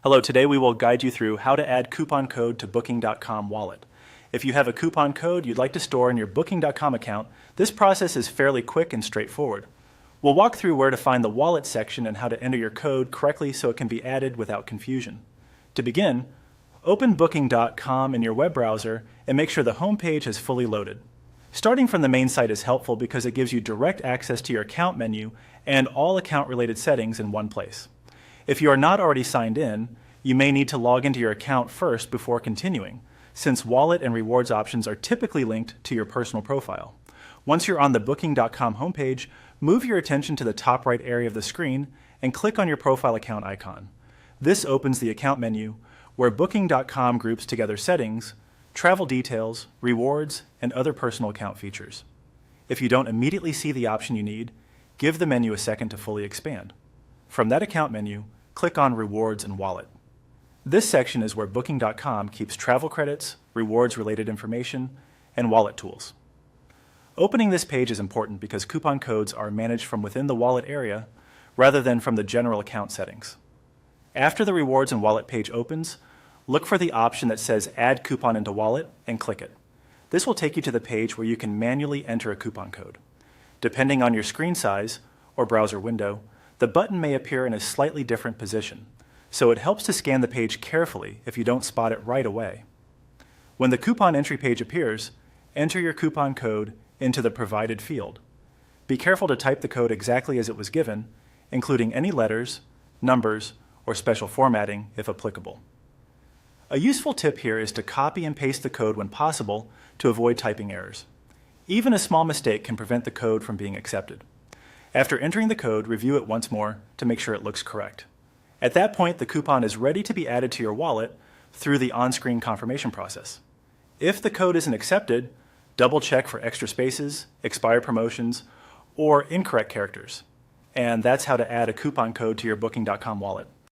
Hello, today we will guide you through how to add coupon code to Booking.com wallet. If you have a coupon code you'd like to store in your Booking.com account, this process is fairly quick and straightforward. We'll walk through where to find the wallet section and how to enter your code correctly so it can be added without confusion. To begin, open Booking.com in your web browser and make sure the home page is fully loaded. Starting from the main site is helpful because it gives you direct access to your account menu and all account-related settings in one place. If you are not already signed in, you may need to log into your account first before continuing, since wallet and rewards options are typically linked to your personal profile. Once you're on the Booking.com homepage, move your attention to the top right area of the screen and click on your profile account icon. This opens the account menu, where Booking.com groups together settings, travel details, rewards, and other personal account features. If you don't immediately see the option you need, give the menu a second to fully expand. From that account menu, click on Rewards and Wallet. This section is where Booking.com keeps travel credits, rewards-related information, and wallet tools. Opening this page is important because coupon codes are managed from within the wallet area rather than from the general account settings. After the Rewards and Wallet page opens, look for the option that says Add Coupon into Wallet and click it. This will take you to the page where you can manually enter a coupon code. Depending on your screen size or browser window, the button may appear in a slightly different position, so it helps to scan the page carefully if you don't spot it right away. When the coupon entry page appears, enter your coupon code into the provided field. Be careful to type the code exactly as it was given, including any letters, numbers, or special formatting if applicable. A useful tip here is to copy and paste the code when possible to avoid typing errors. Even a small mistake can prevent the code from being accepted. After entering the code, review it once more to make sure it looks correct. At that point, the coupon is ready to be added to your wallet through the on-screen confirmation process. If the code isn't accepted, double-check for extra spaces, expired promotions, or incorrect characters. And that's how to add a coupon code to your Booking.com wallet.